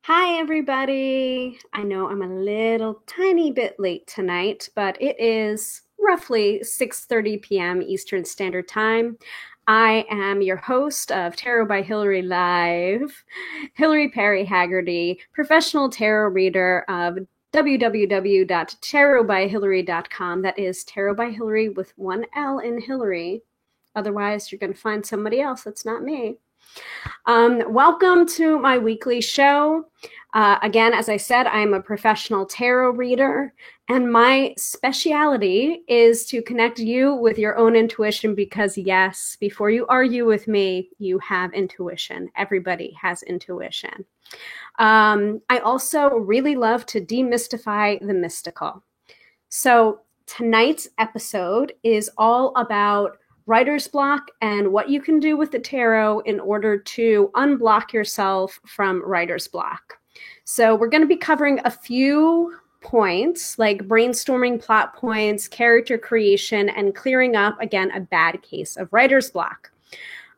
Hi, everybody. I know I'm a little tiny bit late tonight, but it is roughly 6:30 p.m. Eastern Standard Time. I am your host of Tarot by Hillary Live, Hillary Perry Haggerty, professional tarot reader of www.tarotbyhillary.com. That is Tarot by Hillary with one L in Hillary. Otherwise, you're going to find somebody else that's not me. Welcome to my weekly show. Again, as I said, I'm a professional tarot reader, and my speciality is to connect you with your own intuition because, yes, before you argue with me, you have intuition. Everybody has intuition. I also really love to demystify the mystical. So tonight's episode is all about writer's block and what you can do with the tarot in order to unblock yourself from writer's block. So we're going to be covering a few points like brainstorming plot points, character creation, and clearing up, again, a bad case of writer's block.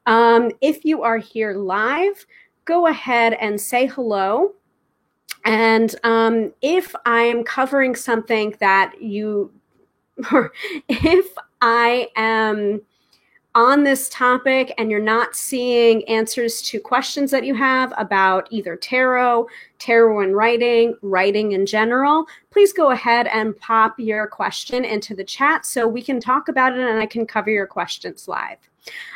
If you are here live, go ahead and say hello. And if I am covering something that you, or if I am on this topic and you're not seeing answers to questions that you have about either tarot and writing in general, please go ahead and pop your question into the chat so we can talk about it and I can cover your questions live.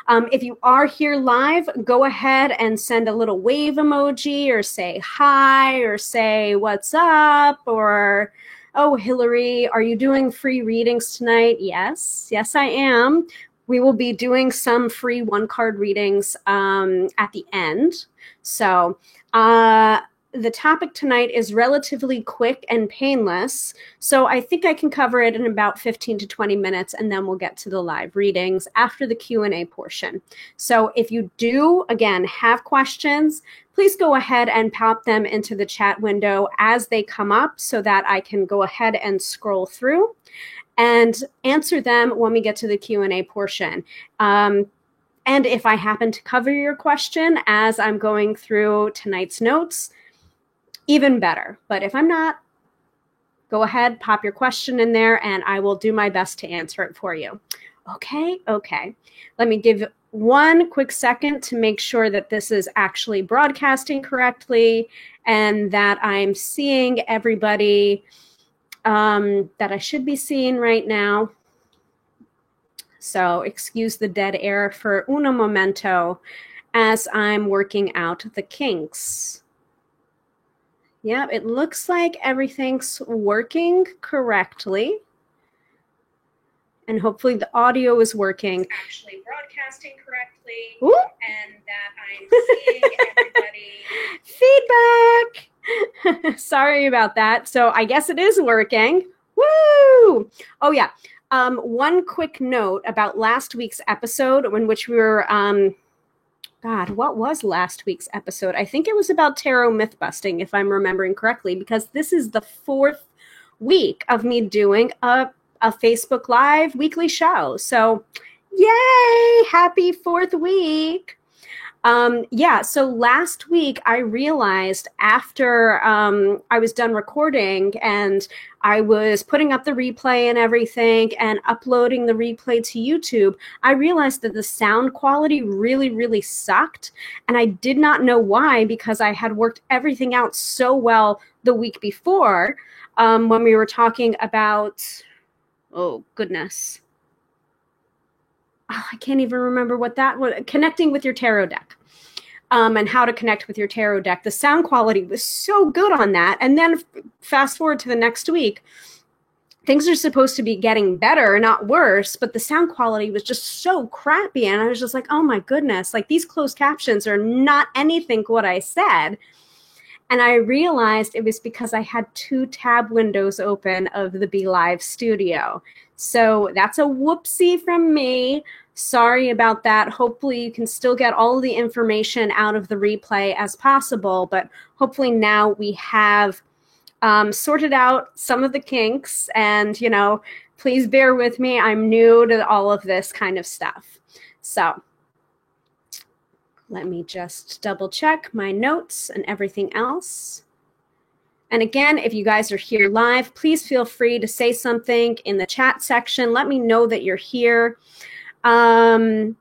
If you are here live, go ahead and send a little wave emoji or say hi or say what's up or, oh, Hillary, are you doing free readings tonight? Yes, I am. We will be doing some free one-card readings at the end. So the topic tonight is relatively quick and painless. So I think I can cover it in about 15 to 20 minutes, and then we'll get to the live readings after the Q&A portion. So if you do, again, have questions, please go ahead and pop them into the chat window as they come up so that I can go ahead and scroll through and answer them when we get to the Q&A portion. And if I happen to cover your question as I'm going through tonight's notes, even better. But if I'm not, go ahead, pop your question in there, and I will do my best to answer it for you. Okay. Let me give one quick second to make sure that this is actually broadcasting correctly and that I'm seeing everybody that I should be seeing right now. So excuse the dead air for uno momento as I'm working out the kinks. Yeah, it looks like everything's working correctly. And hopefully the audio is working. It's actually broadcasting correctly. Ooh. And that I'm seeing everybody. Feedback. Sorry about that. So I guess it is working. Woo! Oh, yeah. One quick note about last week's episode in which we were... God, what was last week's episode? I think it was about tarot myth busting, if I'm remembering correctly, because this is the 4th week of me doing a Facebook Live weekly show. So, yay! Happy 4th week! So last week I realized after I was done recording and I was putting up the replay and everything and uploading the replay to YouTube, I realized that the sound quality really, really sucked. And I did not know why, because I had worked everything out so well the week before when we were talking about, oh goodness. Oh, I can't even remember what that was. Connecting with your tarot deck. And how to connect with your tarot deck. The sound quality was so good on that. And then fast forward to the next week, things are supposed to be getting better, not worse, but the sound quality was just so crappy. And I was just like, oh my goodness, like these closed captions are not anything what I said. And I realized it was because I had 2 tab windows open of the Be Live studio. So that's a whoopsie from me. Sorry about that. Hopefully you can still get all of the information out of the replay as possible, but hopefully now we have sorted out some of the kinks, and, please bear with me. I'm new to all of this kind of stuff. So Let me just double check my notes and everything else. And again, if you guys are here live, please feel free to say something in the chat section. Let me know that you're here. And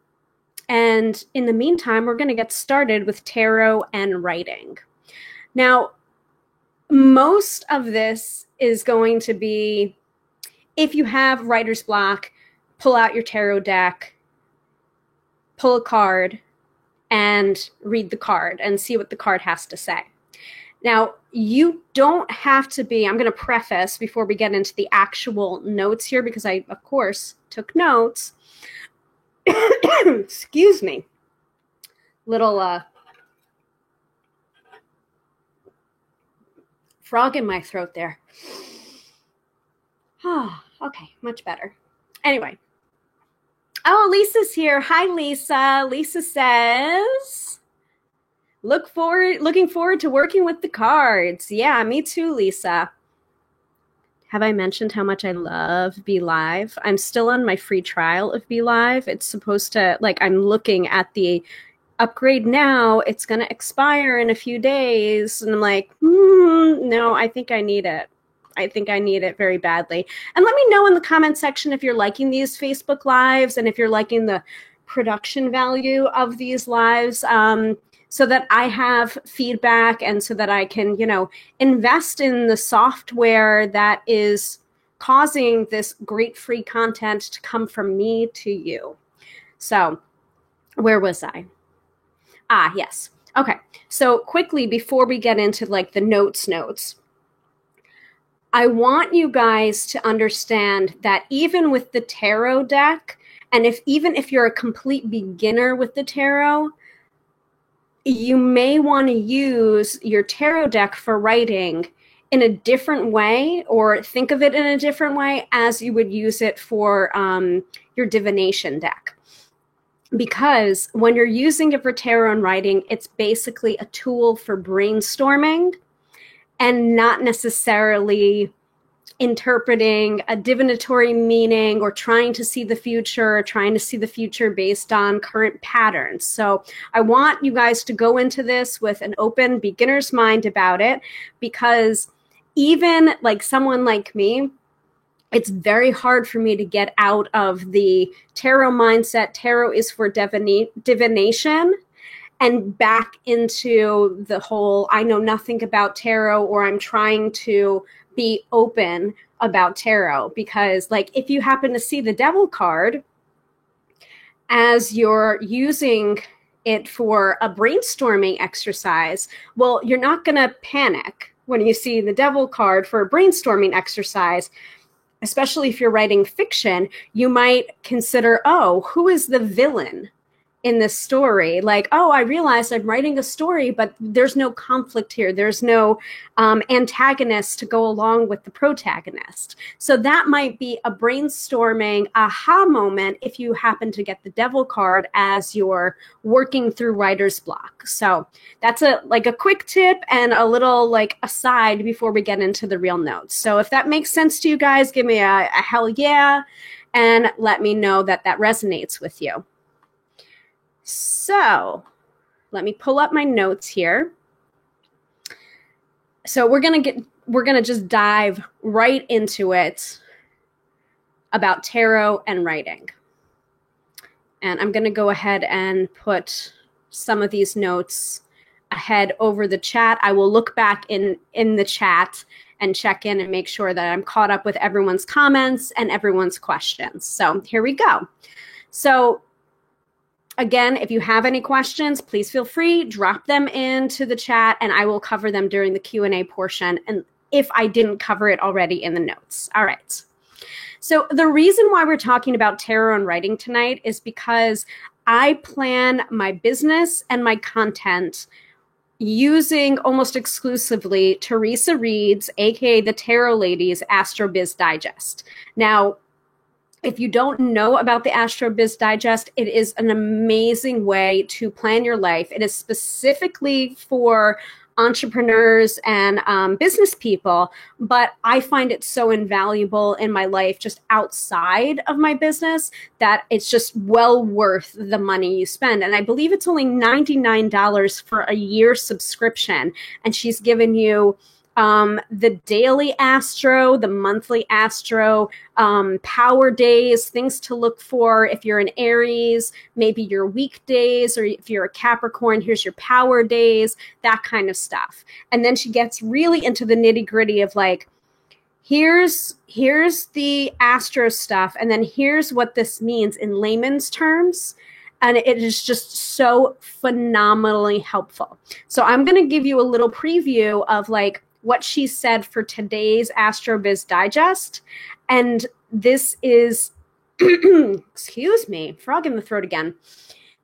in the meantime, we're going to get started with tarot and writing. Now, most of this is going to be, if you have writer's block, pull out your tarot deck, pull a card, and read the card and see what the card has to say. Now, you don't have to be, I'm going to preface before we get into the actual notes here, because I, of course, took notes. Excuse me. Little frog in my throat there. Oh, okay, much better. Anyway. Oh, Lisa's here. Hi, Lisa. Lisa says, looking forward to working with the cards. Yeah, me too, Lisa. Have I mentioned how much I love BeLive? I'm still on my free trial of BeLive. It's supposed to, like, I'm looking at the upgrade now. It's going to expire in a few days. And I'm like, no, I think I need it. I think I need it very badly. And let me know in the comment section if you're liking these Facebook Lives and if you're liking the production value of these lives, so that I have feedback and so that I can, invest in the software that is causing this great free content to come from me to you. So where was I? Yes. Okay. So quickly, before we get into like the notes, I want you guys to understand that even with the tarot deck, and even if you're a complete beginner with the tarot, you may want to use your tarot deck for writing in a different way, or think of it in a different way as you would use it for your divination deck. Because when you're using it for tarot and writing, it's basically a tool for brainstorming and not necessarily interpreting a divinatory meaning or trying to see the future, based on current patterns. So I want you guys to go into this with an open beginner's mind about it, because even like someone like me, it's very hard for me to get out of the tarot mindset. Tarot is for divination, and back into the whole, I know nothing about tarot, or I'm trying to be open about tarot. Because like, if you happen to see the Devil card as you're using it for a brainstorming exercise, well, you're not going to panic when you see the Devil card for a brainstorming exercise. Especially if you're writing fiction, you might consider, oh, who is the villain in this story? Like, oh, I realized I'm writing a story, but there's no conflict here. There's no antagonist to go along with the protagonist. So that might be a brainstorming aha moment if you happen to get the Devil card as you're working through writer's block. So that's a quick tip and a little like aside before we get into the real notes. So if that makes sense to you guys, give me a hell yeah, and let me know that that resonates with you. So let me pull up my notes here. So we're gonna just dive right into it about tarot and writing. And I'm gonna go ahead and put some of these notes ahead over the chat. I will look back in the chat and check in and make sure that I'm caught up with everyone's comments and everyone's questions. So here we go. So again, if you have any questions, please feel free, drop them into the chat and I will cover them during the Q&A portion, and if I didn't cover it already in the notes. All right. So the reason why we're talking about tarot and writing tonight is because I plan my business and my content using almost exclusively Theresa Reed's, aka the Tarot Ladies, Astro Biz Digest. Now, if you don't know about the Astro Biz Digest, it is an amazing way to plan your life. It is specifically for entrepreneurs and business people, but I find it so invaluable in my life just outside of my business that it's just well worth the money you spend. And I believe it's only $99 for a year subscription. And she's given you the daily astro, the monthly astro, power days, things to look for if you're an Aries, maybe your weekdays, or if you're a Capricorn, here's your power days, that kind of stuff. And then she gets really into the nitty gritty of like, here's the astro stuff, and then here's what this means in layman's terms. And it is just so phenomenally helpful. So I'm going to give you a little preview of like what she said for today's AstroBiz Digest. And this is, excuse me, frog in the throat again.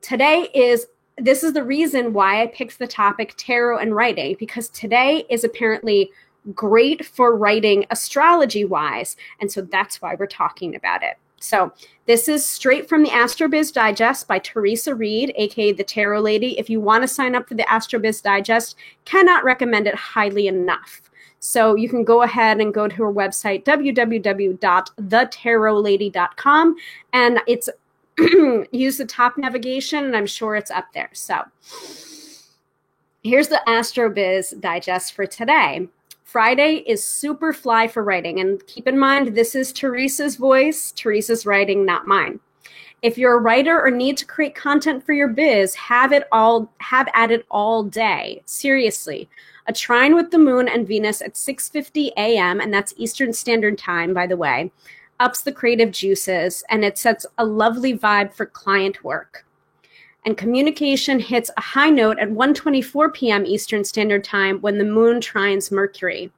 This is the reason why I picked the topic tarot and writing, because today is apparently great for writing astrology-wise. And so that's why we're talking about it. So this is straight from the AstroBiz Digest by Teresa Reed, aka the Tarot Lady. If you want to sign up for the AstroBiz Digest, cannot recommend it highly enough. So you can go ahead and go to her website, www.thetarotlady.com, and it's use the top navigation, and I'm sure it's up there. So here's the AstroBiz Digest for today. Friday is super fly for writing. And keep in mind, this is Teresa's voice, Teresa's writing, not mine. If you're a writer or need to create content for your biz, have at it all day. Seriously. A trine with the moon and Venus at 6:50 a.m., and that's Eastern Standard Time, by the way, ups the creative juices, and it sets a lovely vibe for client work. And communication hits a high note at 1:24 p.m. Eastern Standard Time when the moon trines Mercury.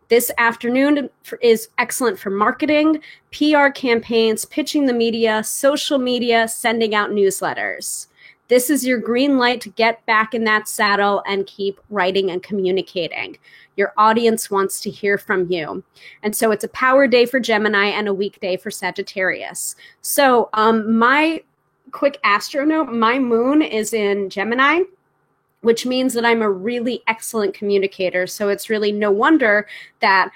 This afternoon is excellent for marketing, PR campaigns, pitching the media, social media, sending out newsletters. This is your green light to get back in that saddle and keep writing and communicating. Your audience wants to hear from you. And so it's a power day for Gemini and a weekday for Sagittarius. So my quick astro note, my moon is in Gemini, which means that I'm a really excellent communicator. So it's really no wonder that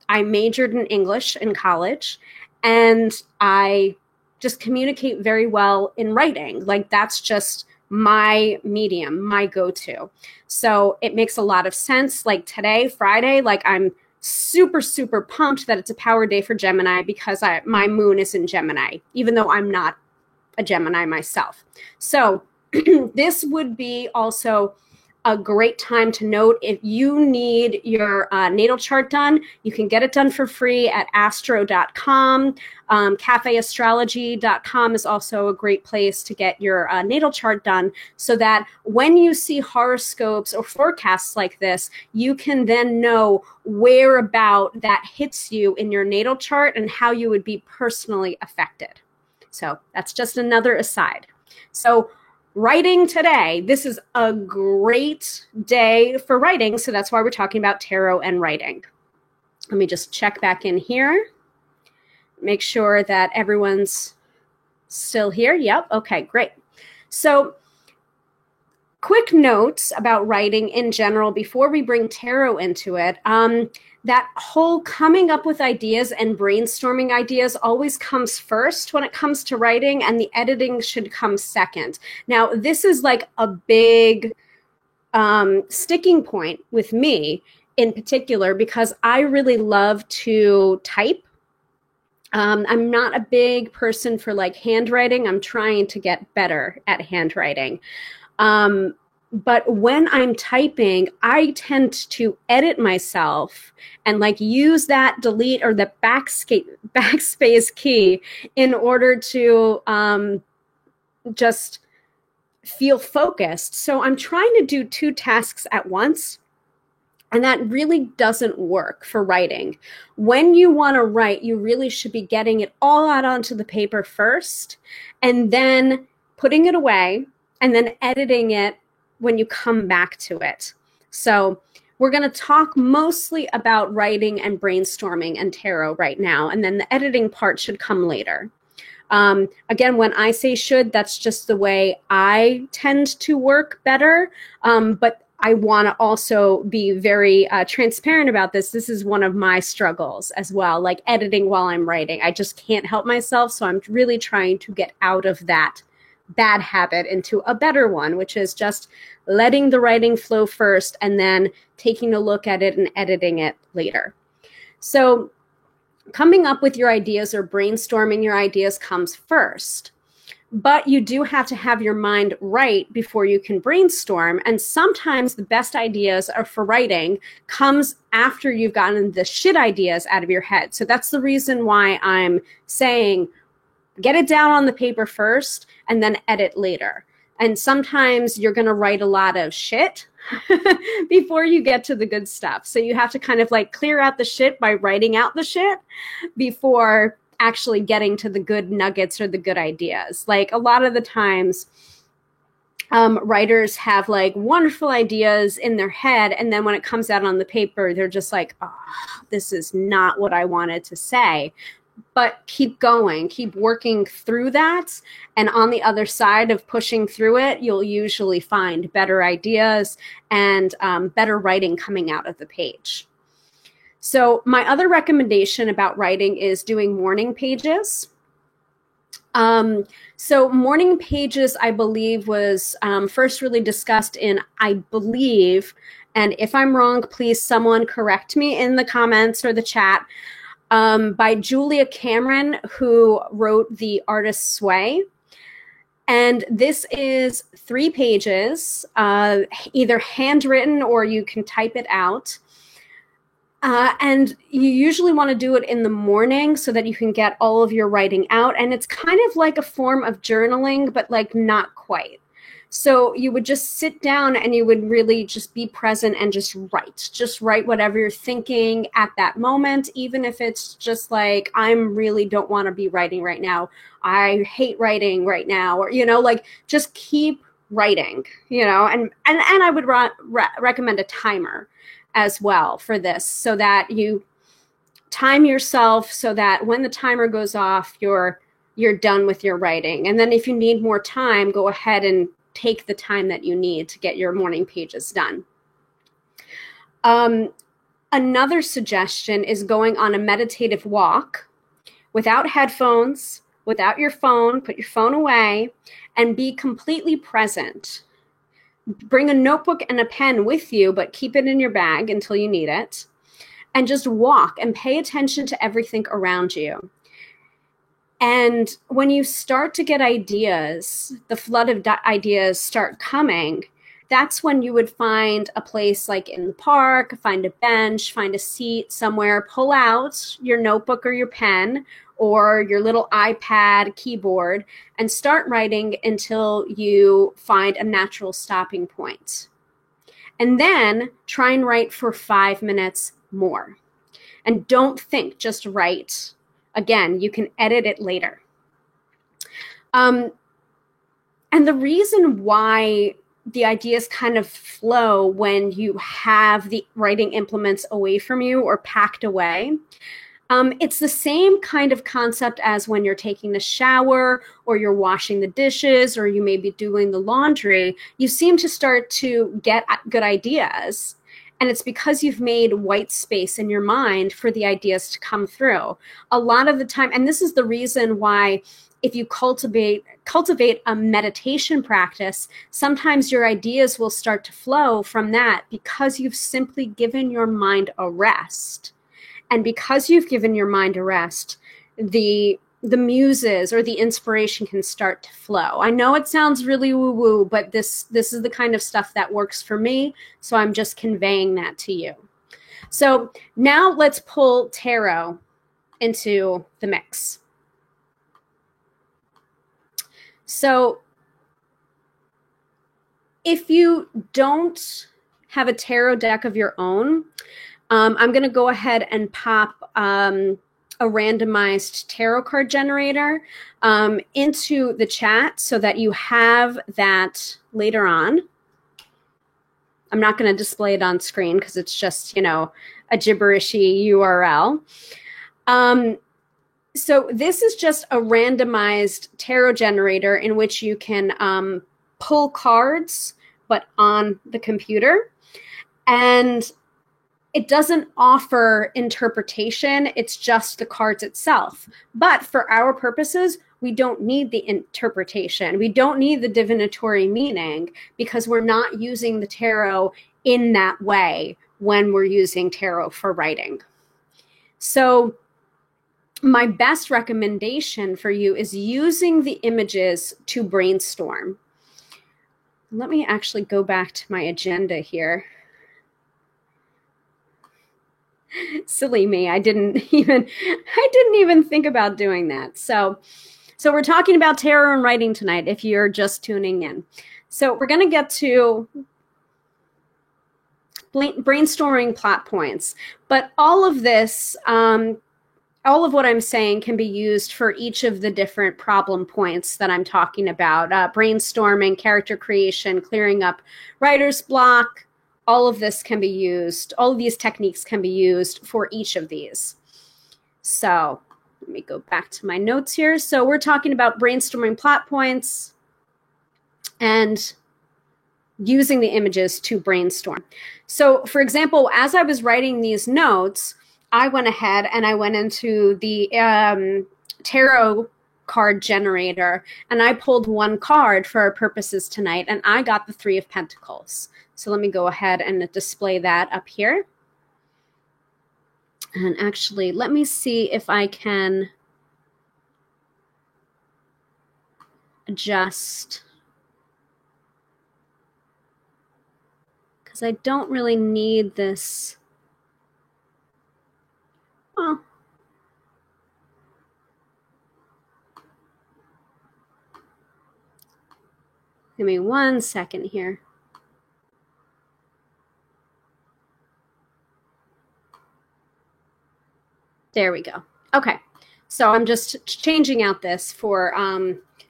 I majored in English in college, and I just communicate very well in writing. Like, that's just my medium, my go-to. So it makes a lot of sense. Like today, Friday, like I'm super, super pumped that it's a power day for Gemini because my moon is in Gemini, even though I'm not a Gemini myself. So this would be also a great time to note if you need your natal chart done, you can get it done for free at astro.com. Cafeastrology.com is also a great place to get your natal chart done so that when you see horoscopes or forecasts like this, you can then know where about that hits you in your natal chart and how you would be personally affected. So that's just another aside. So writing today, this is a great day for writing. So that's why we're talking about tarot and writing. Let me just check back in here. Make sure that everyone's still here. Yep. Okay, great. So quick notes about writing in general before we bring tarot into it. That whole coming up with ideas and brainstorming ideas always comes first when it comes to writing, and the editing should come second. Now, this is like a big sticking point with me in particular because I really love to type. I'm not a big person for like handwriting. I'm trying to get better at handwriting. But when I'm typing, I tend to edit myself and like use that delete or the backspace key in order to just feel focused. So I'm trying to do two tasks at once. And that really doesn't work for writing. When you want to write, you really should be getting it all out onto the paper first and then putting it away and then editing it when you come back to it. So we're going to talk mostly about writing and brainstorming and tarot right now, and then the editing part should come later. Again, when I say should, that's just the way I tend to work better. But I want to also be very transparent about this. This is one of my struggles as well, like editing while I'm writing. I just can't help myself. So I'm really trying to get out of that bad habit into a better one, which is just letting the writing flow first and then taking a look at it and editing it later. So coming up with your ideas or brainstorming your ideas comes first. But you do have to have your mind right before you can brainstorm. And sometimes the best ideas are for writing comes after you've gotten the shit ideas out of your head. So that's the reason why I'm saying get it down on the paper first and then edit later. And sometimes you're going to write a lot of shit before you get to the good stuff. So you have to kind of like clear out the shit by writing out the shit before actually getting to the good nuggets or the good ideas. Like a lot of the times, writers have like wonderful ideas in their head, and then when it comes out on the paper, they're just like, oh, this is not what I wanted to say. But keep going, keep working through that. And on the other side of pushing through it, you'll usually find better ideas and better writing coming out of the page. So my other recommendation about writing is doing morning pages. So morning pages, I believe, was first really discussed in, I believe, and if I'm wrong, please someone correct me in the comments or the chat, by Julia Cameron, who wrote The Artist's Way. And this is 3 pages, either handwritten or you can type it out. And you usually want to do it in the morning so that you can get all of your writing out. And it's kind of like a form of journaling, but like not quite. So you would just sit down and you would really just be present and just write whatever you're thinking at that moment, even if it's just like, I really don't want to be writing right now. I hate writing right now, or, like just keep writing, and I would recommend a timer as well for this, so that you time yourself so that when the timer goes off, you're done with your writing. And then if you need more time, go ahead and take the time that you need to get your morning pages done. Another suggestion is going on a meditative walk without headphones, without your phone. Put your phone away and be completely present. Bring a notebook and a pen with you, but keep it in your bag until you need it. And just walk and pay attention to everything around you. And when you start to get ideas, the flood of ideas start coming, that's when you would find a place like in the park, find a bench, find a seat somewhere, pull out your notebook or your pen or your little iPad keyboard and start writing until you find a natural stopping point. And then try and write for 5 minutes more. And don't think, just write. Again, you can edit it later. And the reason why the ideas kind of flow when you have the writing implements away from you or packed away, it's the same kind of concept as when you're taking a shower or you're washing the dishes or you may be doing the laundry. You seem to start to get good ideas. And it's because you've made white space in your mind for the ideas to come through. A lot of the time, and this is the reason why if you cultivate a meditation practice, sometimes your ideas will start to flow from that because you've simply given your mind a rest. And because you've given your mind a rest, the muses or the inspiration can start to flow. I know it sounds really woo-woo, but this is the kind of stuff that works for me, so I'm just conveying that to you. So now let's pull tarot into the mix. So if you don't have a tarot deck of your own, I'm going to go ahead and pop a randomized tarot card generator into the chat so that you have that later on. I'm not going to display it on screen because it's just, a gibberishy URL. So this is just a randomized tarot generator in which you can pull cards but on the computer. And it doesn't offer interpretation. It's just the cards itself. But for our purposes, we don't need the interpretation. We don't need the divinatory meaning because we're not using the tarot in that way when we're using tarot for writing. So my best recommendation for you is using the images to brainstorm. Let me actually go back to my agenda here. Silly me. I didn't even think about doing that. So we're talking about tarot and writing tonight if you're just tuning in. So we're going to get to brainstorming plot points, but all of this, all of what I'm saying can be used for each of the different problem points that I'm talking about. Brainstorming, character creation, clearing up writer's block. All of this can be used. All of these techniques can be used for each of these. So let me go back to my notes here. So we're talking about brainstorming plot points and using the images to brainstorm. So for example, as I was writing these notes, I went ahead and I went into the tarot card generator and I pulled one card for our purposes tonight, and I got the Three of Pentacles. So let me go ahead and display that up here. And actually, let me see if I can adjust, because I don't really need this. Well, give me 1 second here. There we go. Okay, so I'm just changing out this for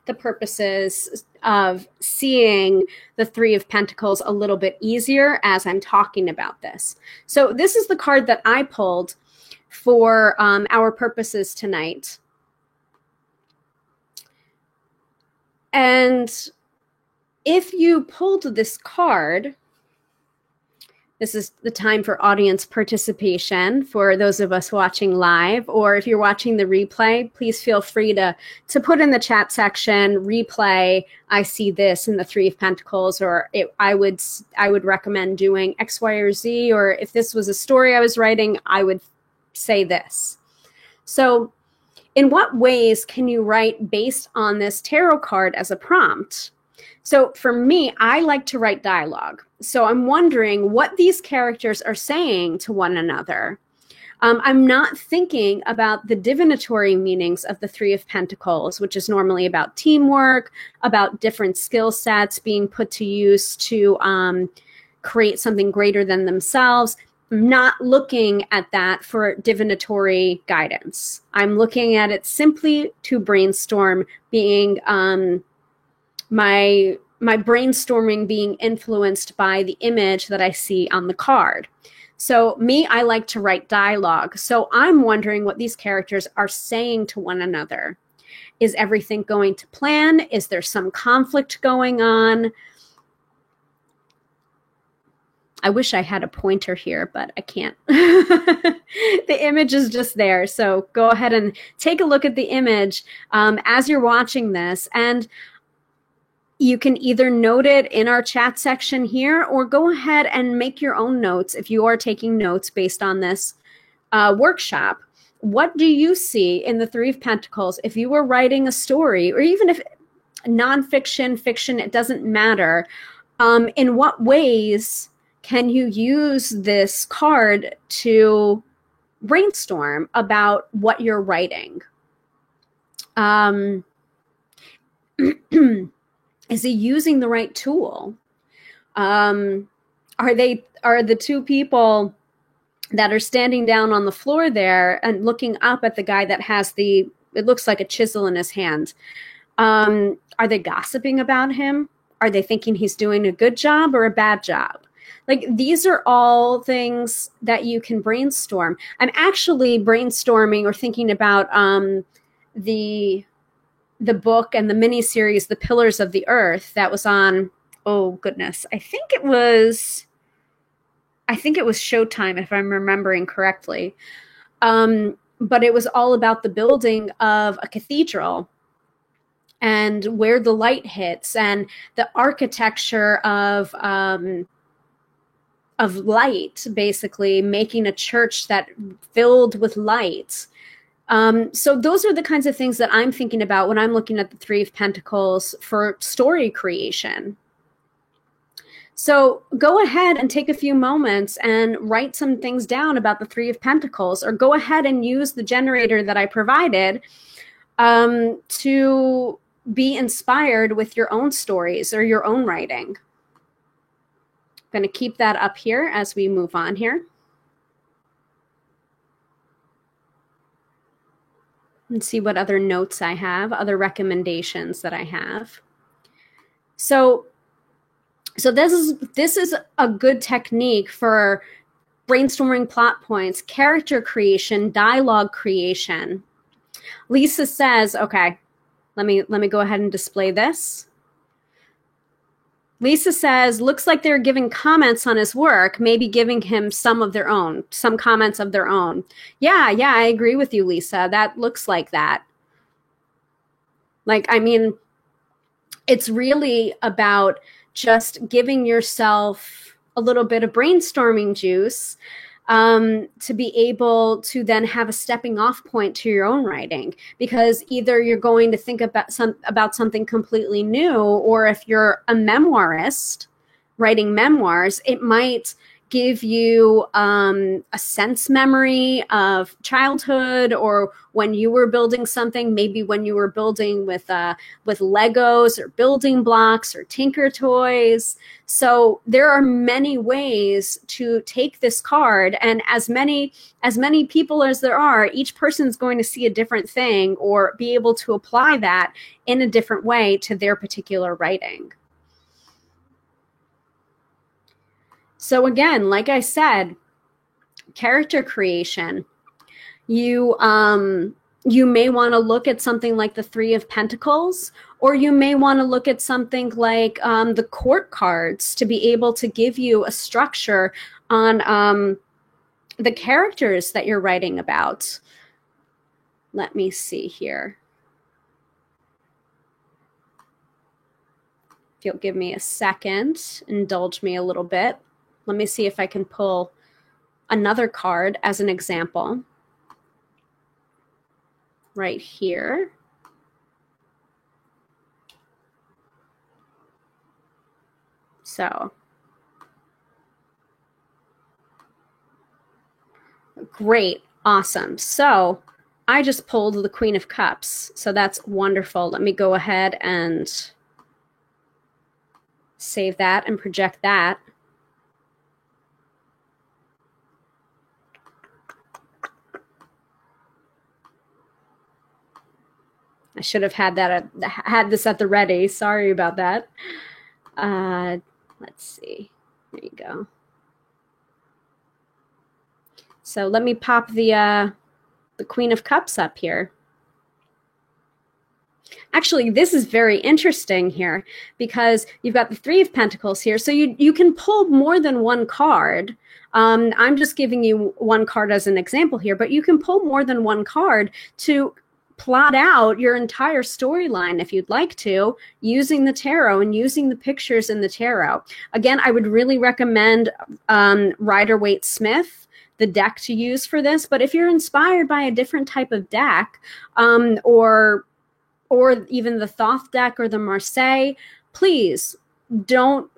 the purposes of seeing the Three of Pentacles a little bit easier as I'm talking about this. So this is the card that I pulled for our purposes tonight. And if you pulled this card, this is the time for audience participation for those of us watching live, or if you're watching the replay, please feel free to put in the chat section, replay, I see this in the Three of Pentacles, or I would recommend doing X, Y, or Z, or if this was a story I was writing, I would say this. So in what ways can you write based on this tarot card as a prompt? So for me, I like to write dialogue. So I'm wondering what these characters are saying to one another. I'm not thinking about the divinatory meanings of the Three of Pentacles, which is normally about teamwork, about different skill sets being put to use to create something greater than themselves. I'm not looking at that for divinatory guidance. I'm looking at it simply to brainstorm, being my brainstorming being influenced by the image that I see on the card. So me, I like to write dialogue. So I'm wondering what these characters are saying to one another. Is everything going to plan? Is there some conflict going on? I wish I had a pointer here, but I can't. The image is just there. So go ahead and take a look at the image as you're watching this. And you can either note it in our chat section here or go ahead and make your own notes if you are taking notes based on this workshop. What do you see in the Three of Pentacles if you were writing a story, or even if nonfiction, fiction, it doesn't matter. In what ways can you use this card to brainstorm about what you're writing? Is he using the right tool? Are the two people that are standing down on the floor there and looking up at the guy that has it looks like a chisel in his hand? Are they gossiping about him? Are they thinking he's doing a good job or a bad job? Like, these are all things that you can brainstorm. I'm actually brainstorming or thinking about the book and the miniseries, The Pillars of the Earth, that was on oh goodness, I think it was Showtime, if I'm remembering correctly. But it was all about the building of a cathedral and where the light hits and the architecture of light, basically making a church that filled with light. So those are the kinds of things that I'm thinking about when I'm looking at the Three of Pentacles for story creation. So go ahead and take a few moments and write some things down about the Three of Pentacles, or go ahead and use the generator that I provided to be inspired with your own stories or your own writing. I'm going to keep that up here as we move on here. And see what other notes I have, other recommendations that I have. So this is a good technique for brainstorming plot points, character creation, dialogue creation. Lisa says, okay, let me go ahead and display this. Lisa says, looks like they're giving comments on his work, maybe giving him some of their own, some comments of their own. Yeah, I agree with you, Lisa. That looks like that. Like, I mean, it's really about just giving yourself a little bit of brainstorming juice to be able to then have a stepping off point to your own writing, because either you're going to think about something completely new, or if you're a memoirist writing memoirs, it might give you a sense memory of childhood, or when you were building something, maybe when you were building with Legos or building blocks or Tinker Toys. So there are many ways to take this card, and as many people as there are, each person's going to see a different thing or be able to apply that in a different way to their particular writing. So again, like I said, character creation. You may want to look at something like the Three of Pentacles, or you may want to look at something like the Court cards to be able to give you a structure on the characters that you're writing about. Let me see here. If you'll give me a second, indulge me a little bit. Let me see if I can pull another card as an example. Right here. So, great, awesome. So, I just pulled the Queen of Cups, so that's wonderful. Let me go ahead and save that and project that. I should have had this at the ready. Sorry about that. Let's see. There you go. So let me pop the Queen of Cups up here. Actually, this is very interesting here, because you've got the Three of Pentacles here. So you can pull more than one card. I'm just giving you one card as an example here, but you can pull more than one card to plot out your entire storyline if you'd like to, using the tarot and using the pictures in the tarot. Again, I would really recommend Rider-Waite-Smith, the deck to use for this. But if you're inspired by a different type of deck, or even the Thoth deck or the Marseille, please don't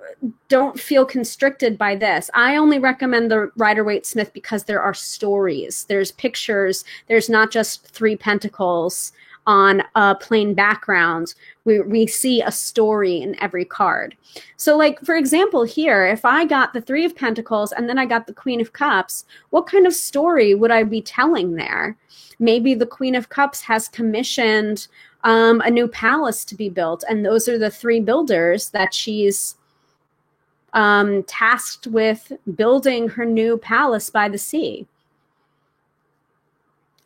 feel constricted by this. I only recommend the Rider-Waite-Smith because there are stories, there's pictures, there's not just three pentacles on a plain background. We see a story in every card. So like, for example, here, if I got the Three of Pentacles and then I got the Queen of Cups, what kind of story would I be telling there? Maybe the Queen of Cups has commissioned a new palace to be built, and those are the three builders that she's tasked with building her new palace by the sea.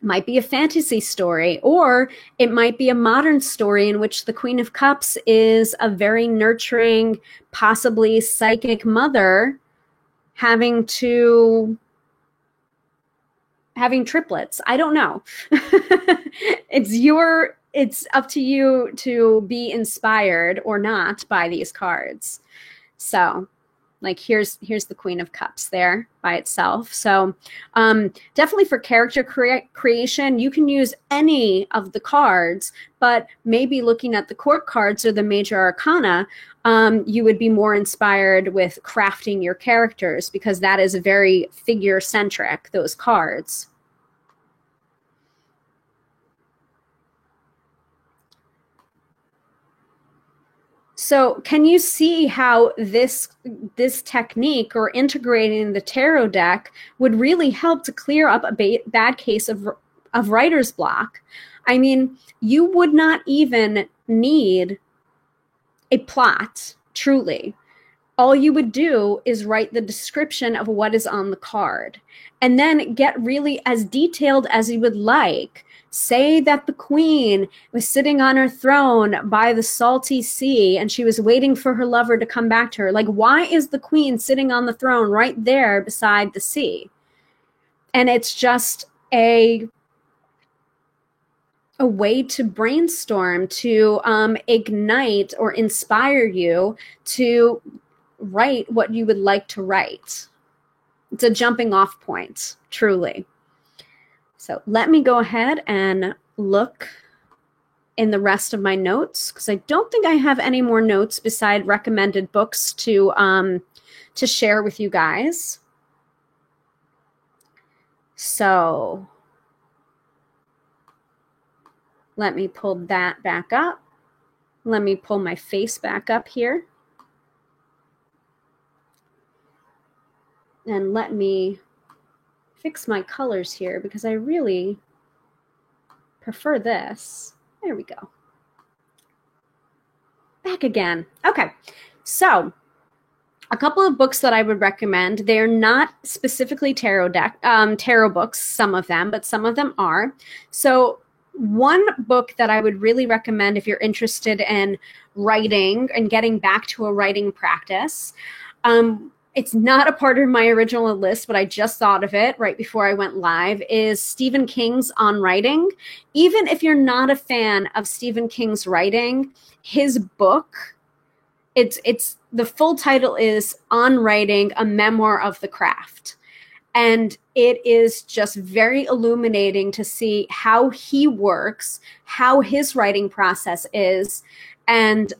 Might be a fantasy story, or it might be a modern story in which the Queen of Cups is a very nurturing, possibly psychic mother having triplets. I don't know. It's up to you to be inspired or not by these cards. So like here's the Queen of Cups there by itself. So definitely for character creation, you can use any of the cards, but maybe looking at the court cards or the major arcana, you would be more inspired with crafting your characters, because that is very figure centric, those cards. So can you see how this technique, or integrating the tarot deck, would really help to clear up a bad case of writer's block? I mean, you would not even need a plot, truly. All you would do is write the description of what is on the card, and then get really as detailed as you would like. Say that the queen was sitting on her throne by the salty sea and she was waiting for her lover to come back to her. Like, why is the queen sitting on the throne right there beside the sea? And it's just a way to brainstorm, to ignite or inspire you to write what you would like to write. It's a jumping off point, truly. So let me go ahead and look in the rest of my notes, because I don't think I have any more notes beside recommended books to share with you guys. So let me pull that back up. Let me pull my face back up here. And let me fix my colors here, because I really prefer this. There we go. Back again. Okay, so a couple of books that I would recommend. They're not specifically tarot books, some of them, but some of them are. So one book that I would really recommend if you're interested in writing and getting back to a writing practice, it's not a part of my original list, but I just thought of it right before I went live, is Stephen King's On Writing. Even if you're not a fan of Stephen King's writing, his book, it's the full title is On Writing, a Memoir of the Craft. And it is just very illuminating to see how he works, how his writing process is, and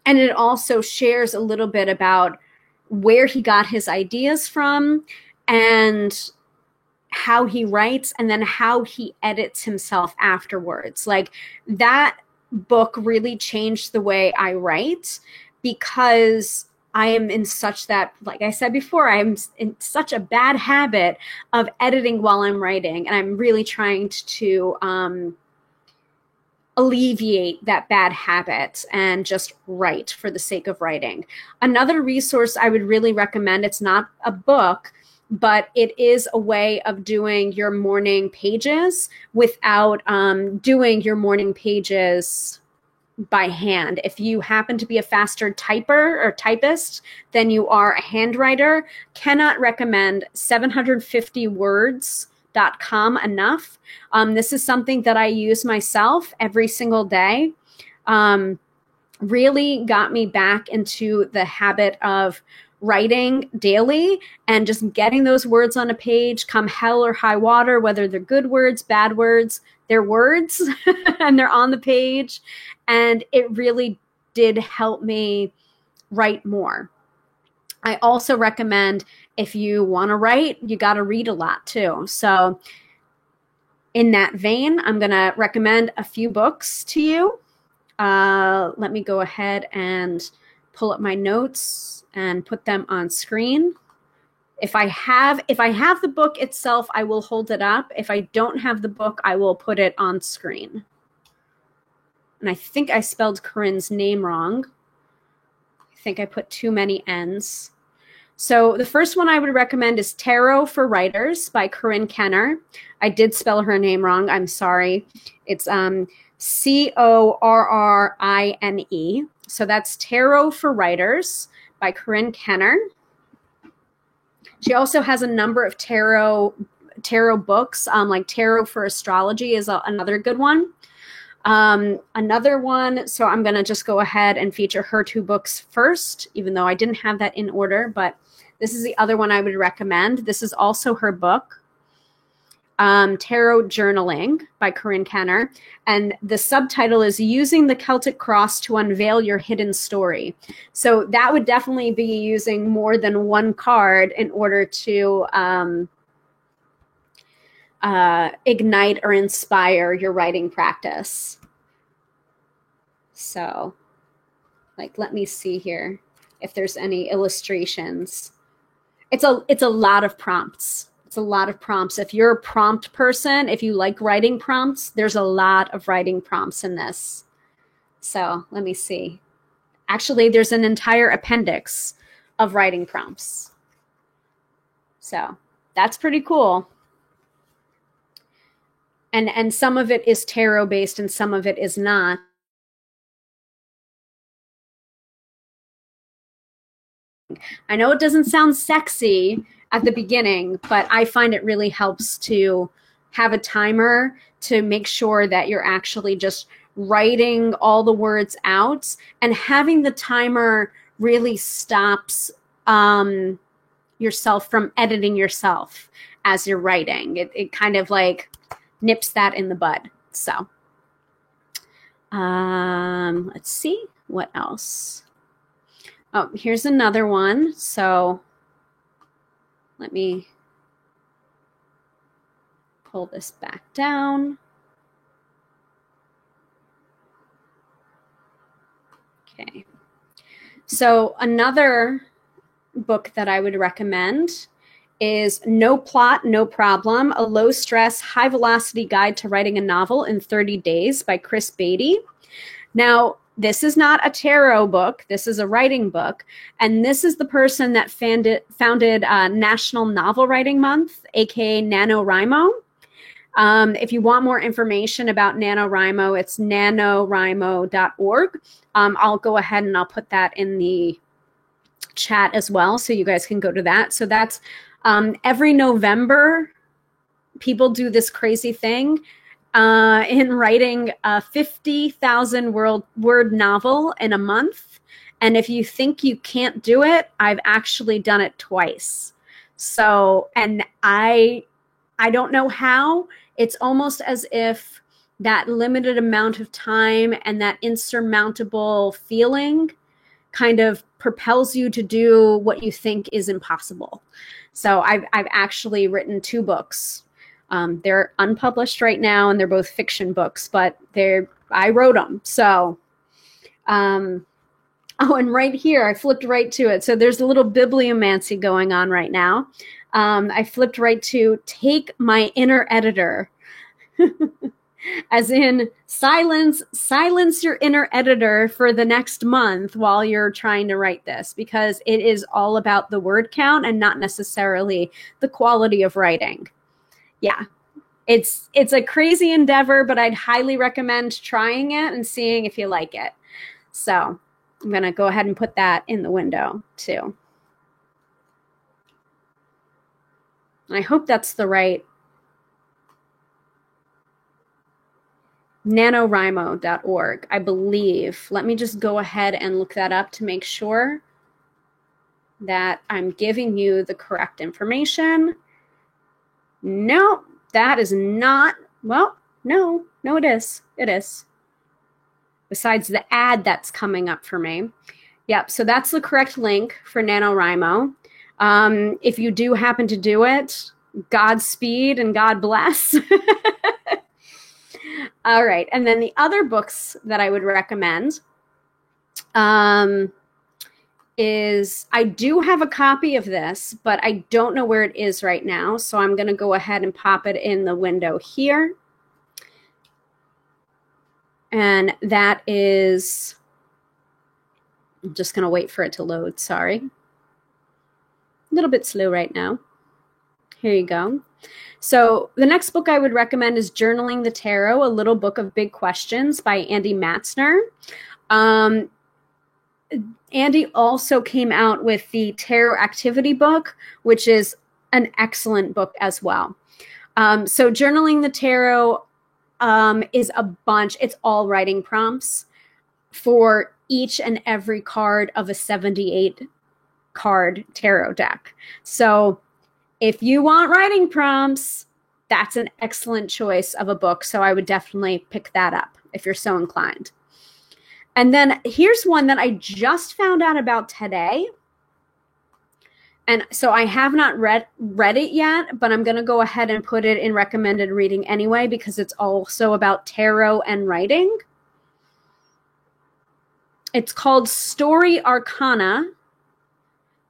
it also shares a little bit about where he got his ideas from and how he writes, and then how he edits himself afterwards. Like, that book really changed the way I write, because I am in such that, like I said before, I'm in such a bad habit of editing while I'm writing, and I'm really trying to alleviate that bad habit and just write for the sake of writing. Another resource I would really recommend, it's not a book, but it is a way of doing your morning pages without doing your morning pages by hand. If you happen to be a faster typer or typist than you are a handwriter, cannot recommend 750words.com enough. This is something that I use myself every single day. Really got me back into the habit of writing daily and just getting those words on a page, come hell or high water, whether they're good words, bad words, they're words and they're on the page. And it really did help me write more. I also recommend, if you want to write, you got to read a lot too. So in that vein, I'm going to recommend a few books to you. Let me go ahead and pull up my notes and put them on screen. If I have the book itself, I will hold it up. If I don't have the book, I will put it on screen. And I think I spelled Corinne's name wrong. I think I put too many N's. So the first one I would recommend is Tarot for Writers by Corinne Kenner. I did spell her name wrong. I'm sorry. It's Corrine. So that's Tarot for Writers by Corinne Kenner. She also has a number of tarot books, like Tarot for Astrology is another good one. Another one, so I'm going to just go ahead and feature her 2 books first, even though I didn't have that in order, but this is the other one I would recommend. This is also her book, Tarot Journaling by Corinne Kenner, and the subtitle is Using the Celtic Cross to Unveil Your Hidden Story. So that would definitely be using more than one card in order to ignite or inspire your writing practice. So, like, let me see here if there's any illustrations. It's a lot of prompts. It's a lot of prompts. If you're a prompt person, if you like writing prompts, there's a lot of writing prompts in this. So let me see. Actually, there's an entire appendix of writing prompts. So that's pretty cool. And some of it is tarot based and some of it is not. I know it doesn't sound sexy at the beginning, but I find it really helps to have a timer to make sure that you're actually just writing all the words out, and having the timer really stops yourself from editing yourself as you're writing. It kind of like nips that in the bud. So let's see what else. Oh, here's another one. So let me pull this back down. Okay. So another book that I would recommend is No Plot, No Problem, a low-stress, high-velocity guide to writing a novel in 30 days by Chris Beatty. Now, this is not a tarot book. This is a writing book. And this is the person that founded National Novel Writing Month, aka NaNoWriMo. If you want more information about NaNoWriMo, it's nanowrimo.org. I'll go ahead and I'll put that in the chat as well, so you guys can go to that. So that's every November, people do this crazy thing in writing a 50,000 word novel in a month. And if you think you can't do it, I've actually done it twice. So, and I don't know how. It's almost as if that limited amount of time and that insurmountable feeling kind of propels you to do what you think is impossible. So I've actually written 2 books. They're unpublished right now, and they're both fiction books, but I wrote them. So, oh, and right here, I flipped right to it. So there's a little bibliomancy going on right now. I flipped right to Take My Inner Editor. As in silence your inner editor for the next month while you're trying to write this, because it is all about the word count and not necessarily the quality of writing. Yeah, it's a crazy endeavor, but I'd highly recommend trying it and seeing if you like it. So I'm going to go ahead and put that in the window too. I hope that's the right nanowrimo.org, I believe. Let me just go ahead and look that up to make sure that I'm giving you the correct information. No, that is not. Well, no, it is. It is. Besides the ad that's coming up for me. Yep, so that's the correct link for NaNoWriMo. If you do happen to do it, Godspeed and God bless. All right, and then the other books that I would recommend is, I do have a copy of this, but I don't know where it is right now, so I'm going to go ahead and pop it in the window here. And that is, I'm just going to wait for it to load, sorry. little bit slow right now. Here you go. So the next book I would recommend is Journaling the Tarot, A Little Book of Big Questions by Andy Matzner. Andy also came out with the Tarot Activity book, which is an excellent book as well. So Journaling the Tarot is a bunch. It's all writing prompts for each and every card of a 78 card tarot deck. So if you want writing prompts, that's an excellent choice of a book. So I would definitely pick that up if you're so inclined. And then here's one that I just found out about today. And so I have not read it yet, but I'm going to go ahead and put it in recommended reading anyway, because it's also about tarot and writing. It's called Story Arcana,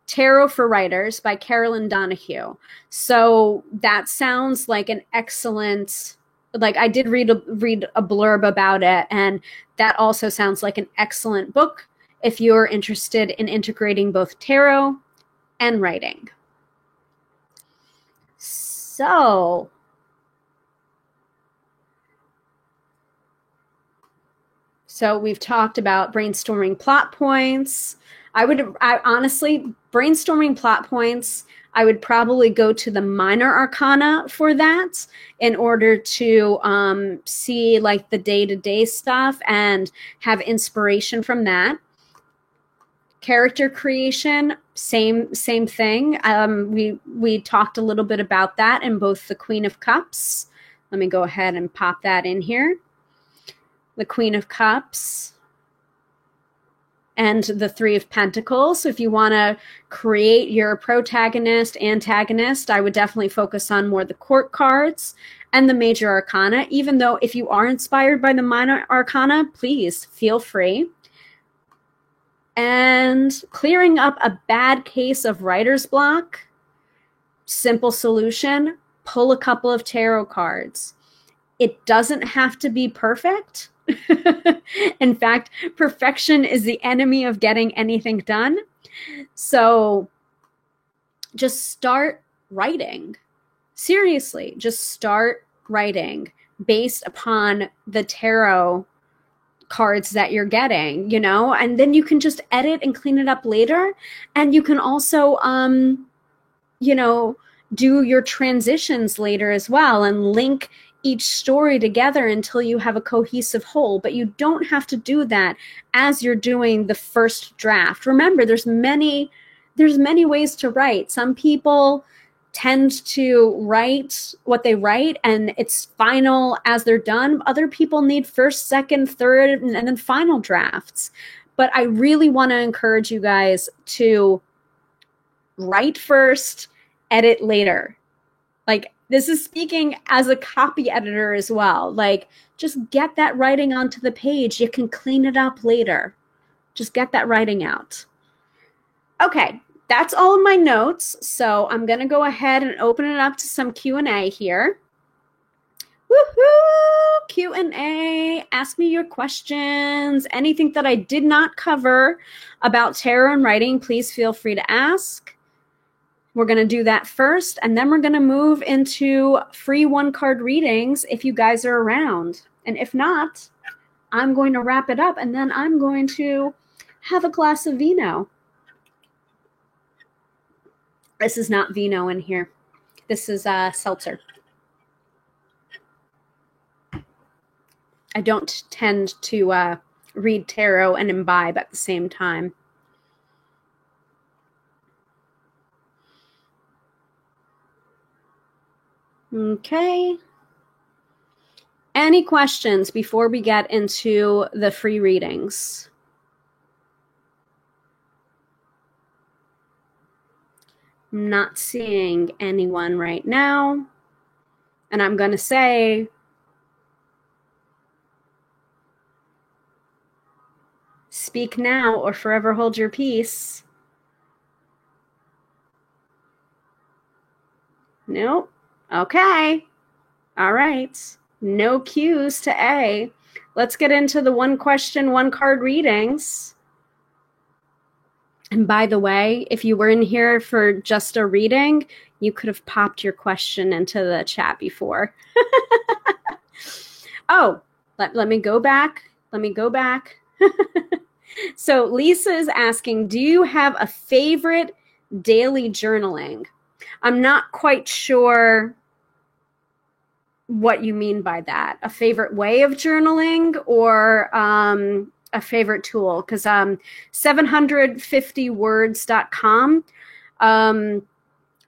Tarot for Writers by Carolyn Donahue. So that sounds like an excellent, like I did read a blurb about it, and that also sounds like an excellent book if you're interested in integrating both tarot and writing. So we've talked about brainstorming plot points. I honestly, brainstorming plot points, I would probably go to the minor arcana for that in order to see like the day-to-day stuff and have inspiration from that. Character creation, same thing. We talked a little bit about that in both the Queen of Cups. Let me go ahead and pop that in here. The Queen of Cups and the Three of Pentacles. So if you want to create your protagonist, antagonist, I would definitely focus on more the court cards and the major arcana, even though if you are inspired by the minor arcana, please feel free. And clearing up a bad case of writer's block, simple solution, pull a couple of tarot cards. It doesn't have to be perfect. In fact, perfection is the enemy of getting anything done. So just start writing. Seriously, just start writing based upon the tarot cards that you're getting, you know, and then you can just edit and clean it up later. And you can also, you know, do your transitions later as well and link each story together until you have a cohesive whole. But you don't have to do that as you're doing the first draft. Remember, there's many ways to write. Some people tend to write what they write and it's final as they're done. Other people need first, second, third, and then final drafts. But I really want to encourage you guys to write first, edit later. Like, this is speaking as a copy editor as well. Like, just get that writing onto the page. You can clean it up later. Just get that writing out. Okay, that's all of my notes. So I'm going to go ahead and open it up to some Q&A here. Woohoo! Q&A. Ask me your questions. Anything that I did not cover about tarot and writing, please feel free to ask. We're going to do that first, and then we're going to move into free one-card readings if you guys are around. And if not, I'm going to wrap it up, and then I'm going to have a glass of vino. This is not vino in here. This is seltzer. I don't tend to read tarot and imbibe at the same time. Okay. Any questions before we get into the free readings? I'm not seeing anyone right now. And I'm going to say, speak now or forever hold your peace. Nope. Okay. All right. No cues to A. Let's get into the one question, one card readings. And by the way, if you were in here for just a reading, you could have popped your question into the chat before. Oh, let me go back. Let me go back. So Lisa is asking, do you have a favorite daily journaling? I'm not quite sure what you mean by that. A favorite way of journaling or a favorite tool? Because 750words.com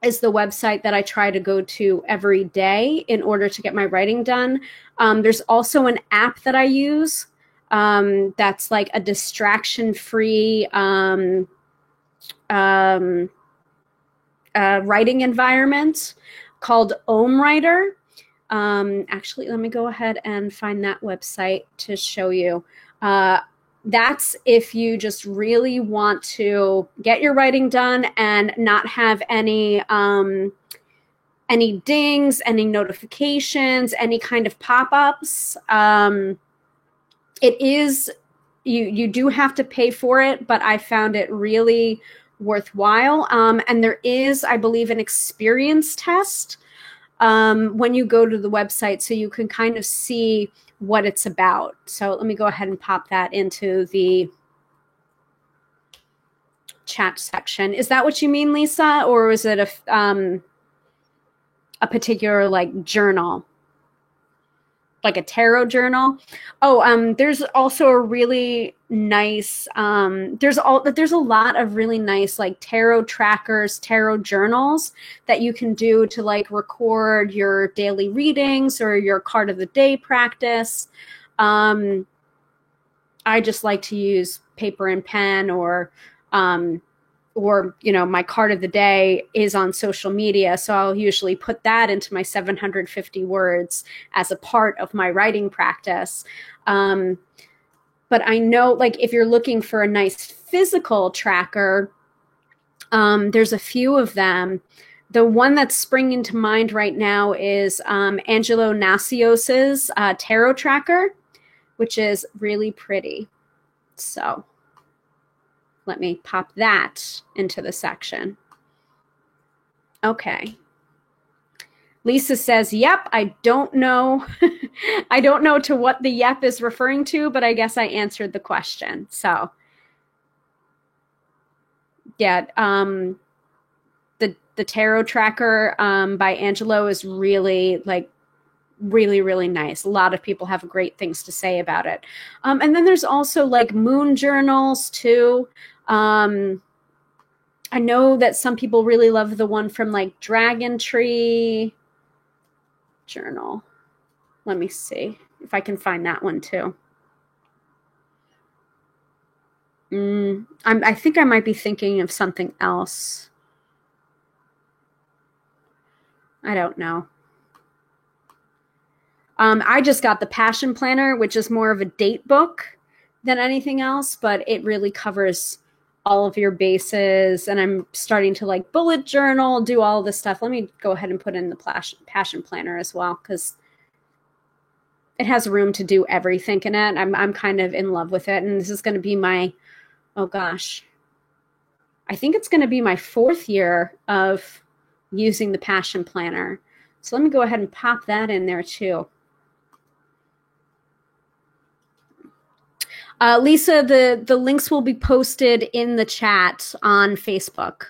is the website that I try to go to every day in order to get my writing done. There's also an app that I use that's like a distraction-free writing environment called Om Writer. Actually, let me go ahead and find that website to show you. That's if you just really want to get your writing done and not have any dings, any notifications, any kind of pop-ups. It is, you do have to pay for it, but I found it really worthwhile. And there is, I believe, an experience test when you go to the website, so you can kind of see what it's about. So let me go ahead and pop that into the chat section. Is that what you mean, Lisa? Or is it a particular like journal? Like a tarot journal? Oh, there's also a really nice, there's a lot of really nice like tarot trackers, tarot journals that you can do to like record your daily readings or your card of the day practice. I just like to use paper and pen, or my card of the day is on social media, so I'll usually put that into my 750 words as a part of my writing practice. But I know, like, if you're looking for a nice physical tracker, there's a few of them. The one that's springing to mind right now is Angelo Nasios's tarot tracker, which is really pretty. So let me pop that into the section. Okay. Lisa says, yep, I don't know. I don't know to what the yep is referring to, but I guess I answered the question. So yeah, the tarot tracker by Angelo is really really nice. A lot of people have great things to say about it. And then there's also like moon journals too. I know that some people really love the one from like Dragon Tree Journal. Let me see if I can find that one too. I think I might be thinking of something else. I don't know. I just got the Passion Planner, which is more of a date book than anything else, but it really covers all of your bases. And I'm starting to like bullet journal, do all this stuff. Let me go ahead and put in the Passion Planner as well, because it has room to do everything in it. I'm kind of in love with it. And this is going to be my, oh gosh, I think it's going to be my 4th year of using the Passion Planner. So let me go ahead and pop that in there too. Lisa, the links will be posted in the chat on Facebook.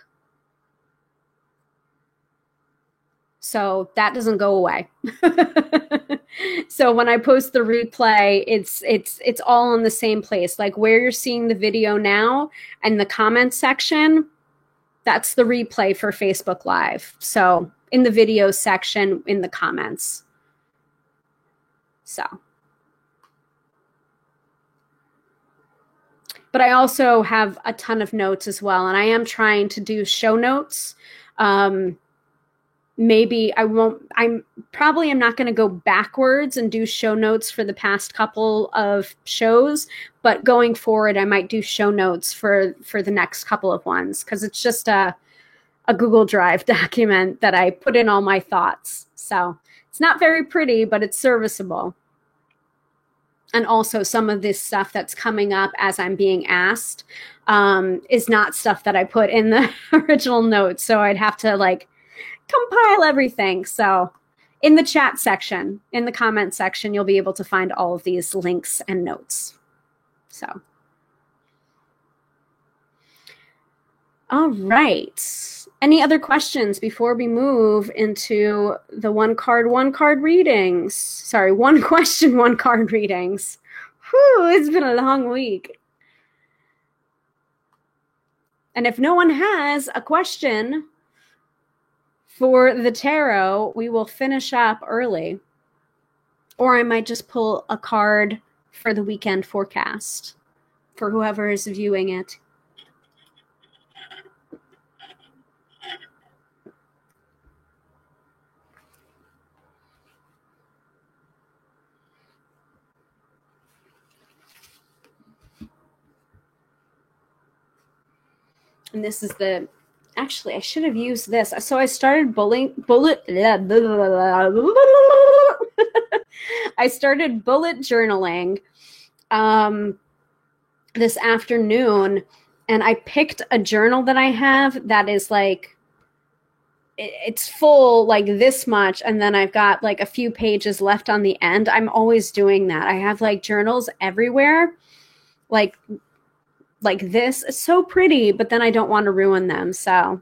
So that doesn't go away. So when I post the replay, it's all in the same place. Like where you're seeing the video now and the comment section, that's the replay for Facebook Live. So in the video section, in the comments. So. But I also have a ton of notes as well. And I am trying to do show notes. Maybe I won't, I'm not going to go backwards and do show notes for the past couple of shows, but going forward, I might do show notes for the next couple of ones, because it's just a Google Drive document that I put in all my thoughts. So it's not very pretty, but it's serviceable. And also some of this stuff that's coming up as I'm being asked is not stuff that I put in the original notes. So I'd have to like compile everything. So in the chat section, in the comment section, you'll be able to find all of these links and notes. So, all right. Any other questions before we move into the one card readings? Sorry, one question, one card readings. Whew, it's been a long week. And if no one has a question for the tarot, we will finish up early. Or I might just pull a card for the weekend forecast for whoever is viewing it. And this is the, actually, I should have used this. So I started I started bullet journaling this afternoon, and I picked a journal that I have that is like, it's full like this much, and then I've got like a few pages left on the end. I'm always doing that. I have like journals everywhere, like this. It's so pretty, but then I don't want to ruin them. So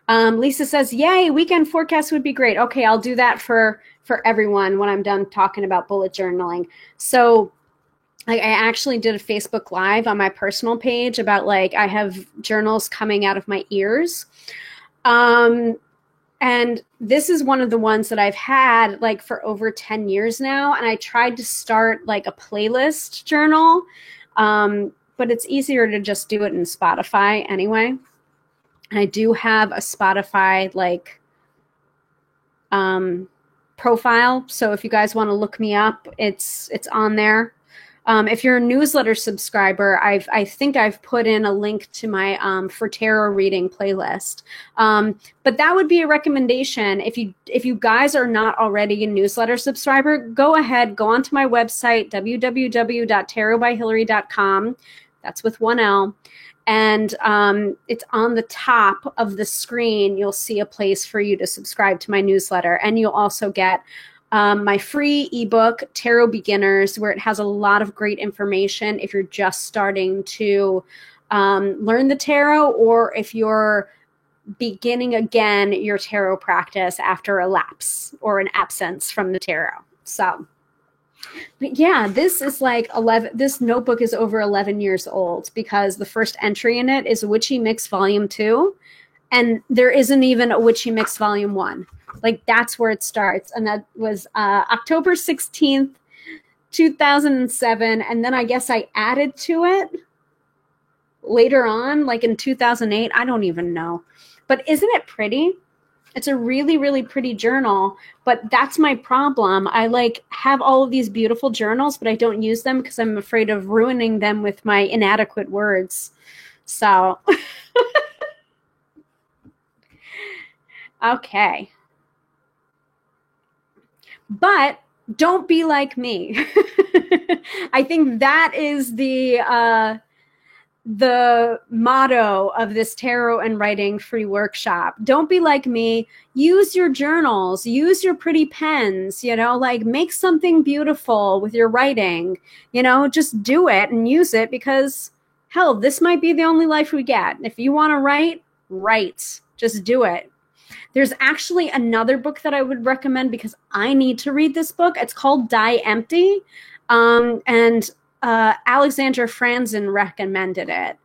Lisa says, yay, weekend forecast would be great. Okay, I'll do that for everyone when I'm done talking about bullet journaling. So like I actually did a Facebook Live on my personal page about like I have journals coming out of my ears. And this is one of the ones that I've had like for over 10 years now. And I tried to start like a playlist journal, but it's easier to just do it in Spotify anyway. And I do have a Spotify like profile. So if you guys want to look me up, it's on there. If you're a newsletter subscriber, I think I've put in a link to my for tarot reading playlist. But that would be a recommendation. If you guys are not already a newsletter subscriber, go ahead, go onto my website, www.tarotbyhillary.com. That's with one L. And it's on the top of the screen. You'll see a place for you to subscribe to my newsletter. And you'll also get my free ebook, Tarot Beginners, where it has a lot of great information if you're just starting to learn the tarot, or if you're beginning again your tarot practice after a lapse or an absence from the tarot. So, but yeah, this is like 11. This notebook is over 11 years old because the first entry in it is Witchy Mix Volume 2, and there isn't even a Witchy Mix Volume 1. Like that's where it starts. And that was October 16th, 2007. And then I guess I added to it later on, like in 2008. I don't even know. But isn't it pretty? It's a really, really pretty journal. But that's my problem. I like have all of these beautiful journals, but I don't use them because I'm afraid of ruining them with my inadequate words. So, okay. But don't be like me. I think that is the motto of this tarot and writing free workshop. Don't be like me. Use your journals, use your pretty pens, like make something beautiful with your writing, just do it and use it because hell, this might be the only life we get. If you want to write, just do it. There's actually another book that I would recommend because I need to read this book. It's called Die Empty. And Alexandra Franzen recommended it.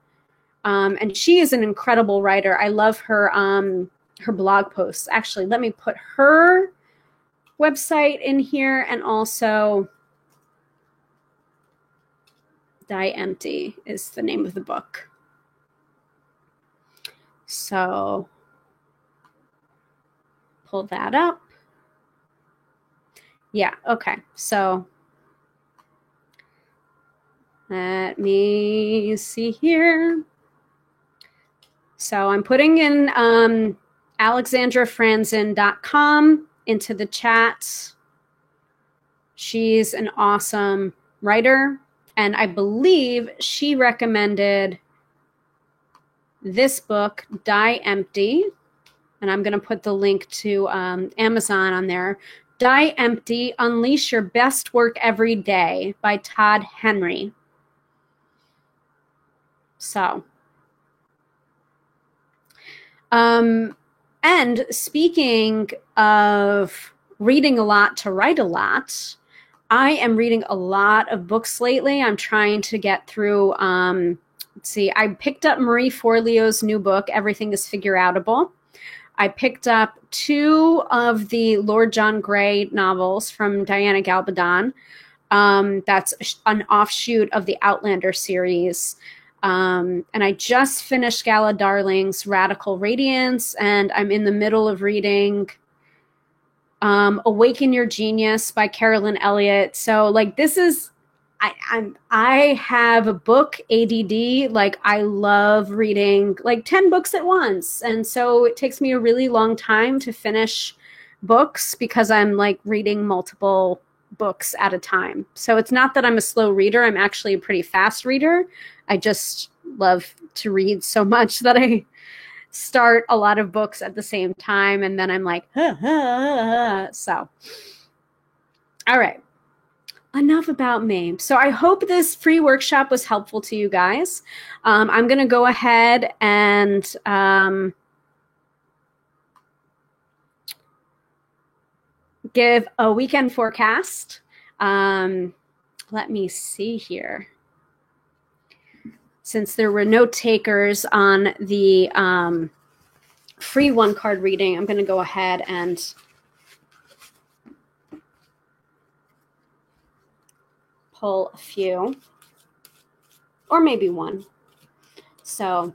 And she is an incredible writer. I love her blog posts. Actually, let me put her website in here, and also Die Empty is the name of the book. So pull that up. Yeah, okay. So let me see here. So I'm putting in alexandrafranzen.com into the chat. She's an awesome writer, and I believe she recommended this book, Die Empty, and I'm going to put the link to Amazon on there. Die Empty, Unleash Your Best Work Every Day by Todd Henry. So, and speaking of reading a lot to write a lot, I am reading a lot of books lately. I'm trying to get through, let's see, I picked up Marie Forleo's new book, Everything is Figureoutable. I picked up 2 of the Lord John Gray novels from Diana Gabaldon. That's an offshoot of the Outlander series. And I just finished Gala Darling's Radical Radiance, and I'm in the middle of reading Awaken Your Genius by Carolyn Elliott. So like this is, I have a book ADD. Like I love reading like 10 books at once. And so it takes me a really long time to finish books because I'm like reading multiple books at a time. So it's not that I'm a slow reader. I'm actually a pretty fast reader. I just love to read so much that I start a lot of books at the same time. And then I'm like, so, all right. Enough about me. So I hope this free workshop was helpful to you guys. I'm going to go ahead and give a weekend forecast. Let me see here. Since there were no takers on the free 1-card reading, I'm going to go ahead and pull a few, or maybe one. So,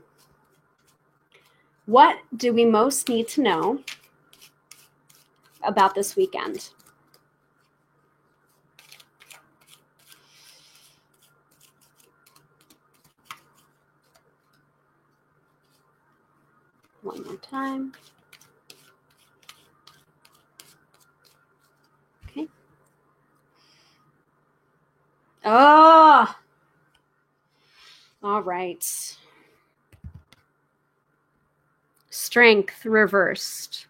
what do we most need to know about this weekend? One more time. Okay. Oh, all right. Strength reversed.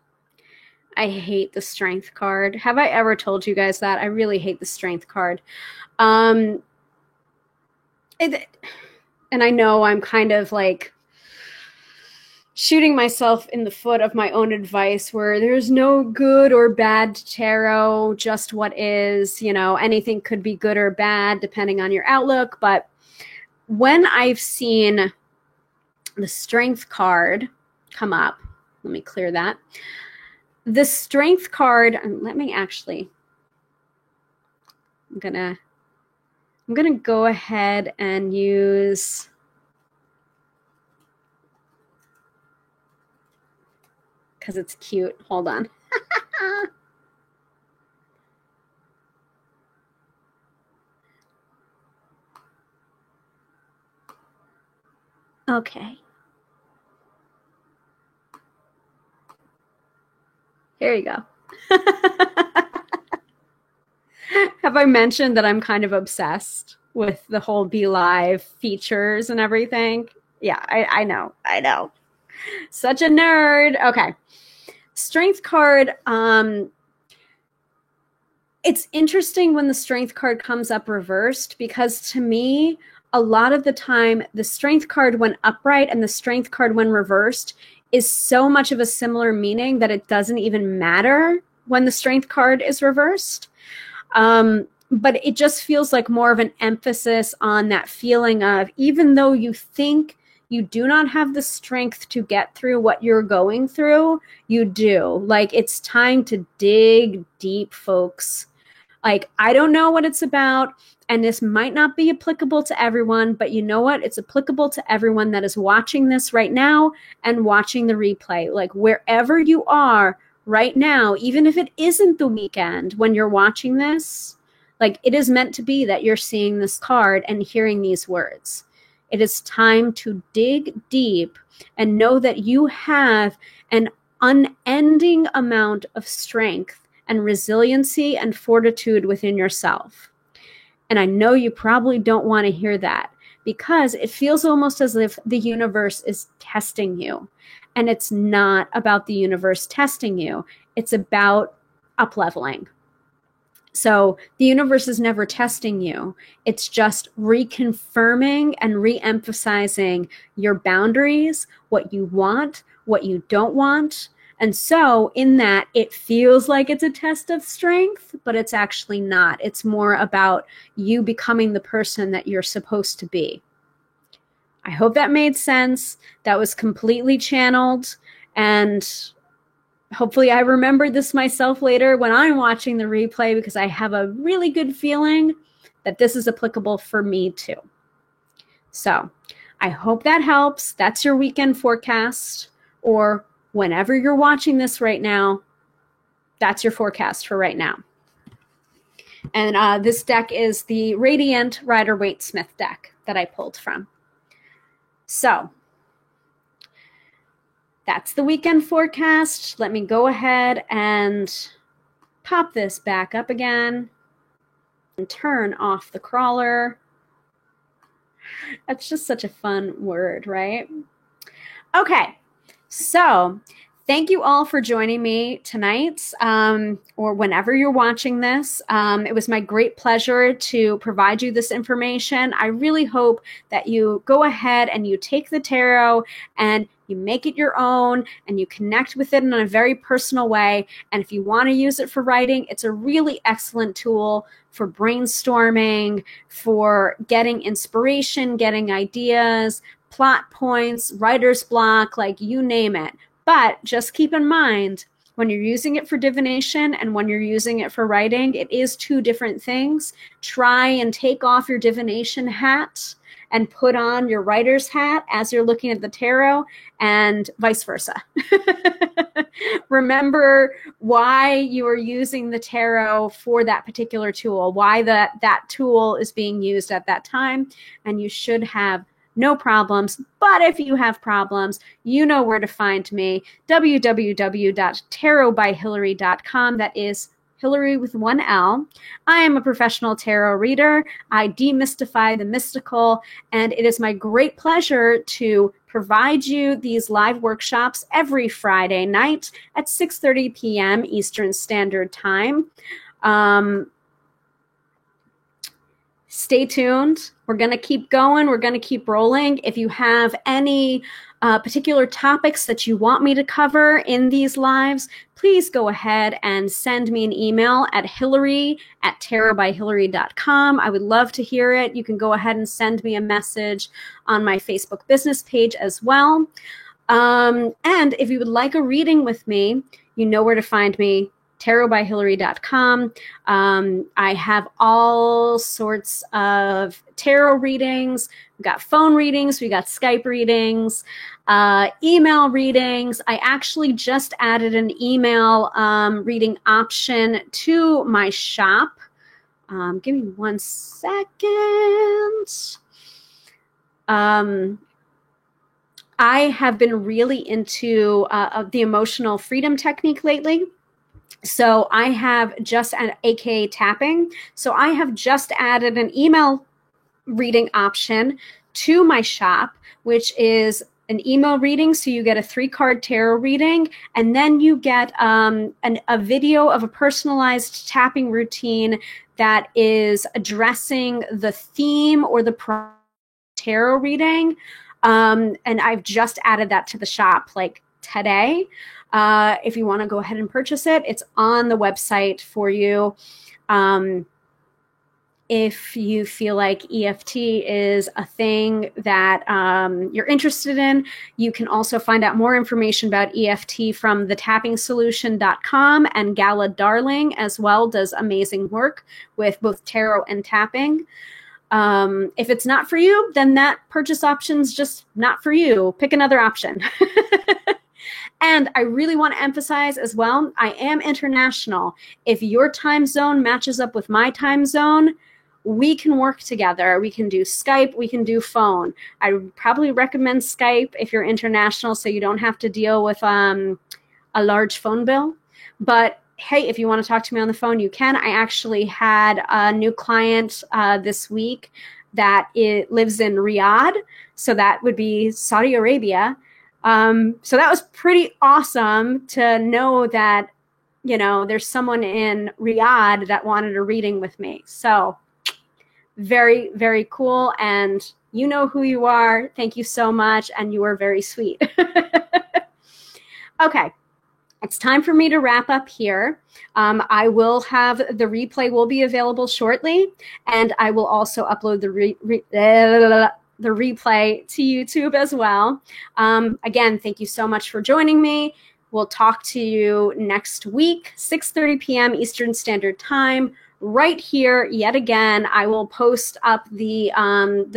I hate the strength card. Have I ever told you guys that? I really hate the strength card. And I know I'm kind of like shooting myself in the foot of my own advice where there's no good or bad tarot, just what is, you know, anything could be good or bad depending on your outlook. But when I've seen the strength card come up, let me clear that. The strength card, let me actually, I'm gonna go ahead and use because it's cute. Hold on. Okay. Here you go. Have I mentioned that I'm kind of obsessed with the whole Be Live features and everything? Yeah, I know. Such a nerd. Okay. Strength card. It's interesting when the strength card comes up reversed because to me, a lot of the time, the strength card when upright and the strength card when reversed is so much of a similar meaning that it doesn't even matter when the strength card is reversed. But it just feels like more of an emphasis on that feeling of even though you think you do not have the strength to get through what you're going through, you do. Like, it's time to dig deep, folks. Like, I don't know what it's about, and this might not be applicable to everyone, but you know what? It's applicable to everyone that is watching this right now and watching the replay. Like, wherever you are right now, even if it isn't the weekend when you're watching this, like, it is meant to be that you're seeing this card and hearing these words. It is time to dig deep and know that you have an unending amount of strength and resiliency and fortitude within yourself. And I know you probably don't want to hear that, because it feels almost as if the universe is testing you. And it's not about the universe testing you. It's about up-leveling. So the universe is never testing you. It's just reconfirming and re-emphasizing your boundaries, what you want, what you don't want. And so in that, it feels like it's a test of strength, but it's actually not. It's more about you becoming the person that you're supposed to be. I hope that made sense. That was completely channeled. And hopefully I remembered this myself later when I'm watching the replay, because I have a really good feeling that this is applicable for me too. So I hope that helps. That's your weekend forecast, or whenever you're watching this right now, that's your forecast for right now. And this deck is the Radiant Rider-Waite-Smith deck that I pulled from. So that's the weekend forecast. Let me go ahead and pop this back up again and turn off the crawler. That's just such a fun word, right? Okay, so thank you all for joining me tonight, or whenever you're watching this. It was my great pleasure to provide you this information. I really hope that you go ahead and you take the tarot and you make it your own and you connect with it in a very personal way. And if you want to use it for writing, it's a really excellent tool for brainstorming, for getting inspiration, getting ideas, plot points, writer's block, like you name it. But just keep in mind, when you're using it for divination and when you're using it for writing, it is two different things. Try and take off your divination hat and put on your writer's hat as you're looking at the tarot, and vice versa. Remember why you are using the tarot for that particular tool, why that tool is being used at that time, and you should have no problems. But if you have problems, you know where to find me. www.tarotbyhillary.com. That is Hillary with one L. I am a professional tarot reader. I demystify the mystical, and it is my great pleasure to provide you these live workshops every Friday night at 6:30 p.m. Eastern Standard Time. Stay tuned. We're going to keep going. We're going to keep rolling. If you have any particular topics that you want me to cover in these lives, please go ahead and send me an email at hillary@tarotbyhillary.com. I would love to hear it. You can go ahead and send me a message on my Facebook business page as well. And if you would like a reading with me, you know where to find me. tarotbyhillary.com. I have all sorts of tarot readings. We've got phone readings. We got Skype readings, email readings. I actually just added an email reading option to my shop. Give me 1 second. I have been really into the emotional freedom technique lately. So I have just an AKA tapping. So I have just added an email reading option to my shop, which is an email reading. So you get a 3-card tarot reading, and then you get a video of a personalized tapping routine that is addressing the theme or the tarot reading. And I've just added that to the shop like today. If you want to go ahead and purchase it, it's on the website for you. If you feel like EFT is a thing that you're interested in, you can also find out more information about EFT from thetappingsolution.com, and Gala Darling as well does amazing work with both tarot and tapping. If it's not for you, then that purchase option's just not for you. Pick another option. And I really want to emphasize as well, I am international. If your time zone matches up with my time zone, we can work together. We can do Skype, we can do phone. I would probably recommend Skype if you're international, so you don't have to deal with a large phone bill. But hey, if you want to talk to me on the phone, you can. I actually had a new client this week that lives in Riyadh. So that would be Saudi Arabia. So that was pretty awesome to know that, there's someone in Riyadh that wanted a reading with me. So very, very cool. And you know who you are. Thank you so much. And you are very sweet. Okay. It's time for me to wrap up here. I will have the replay will be available shortly, and I will also upload the replay to YouTube as well. Again, thank you so much for joining me. We'll talk to you next week, 6:30 p.m. Eastern Standard Time, right here. Yet again, I will post up the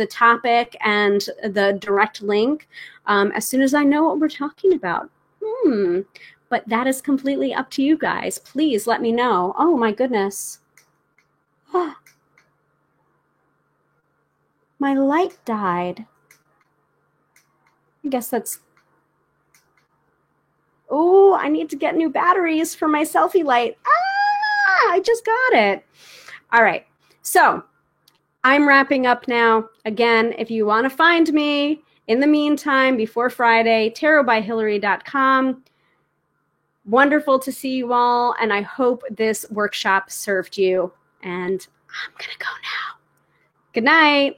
topic and the direct link as soon as I know what we're talking about. But that is completely up to you guys. Please let me know. Oh my goodness. My light died. I guess that's... Oh, I need to get new batteries for my selfie light. I just got it. All right. So I'm wrapping up now. Again, if you want to find me in the meantime, before Friday, tarotbyhillary.com. Wonderful to see you all, and I hope this workshop served you. And I'm going to go now. Good night.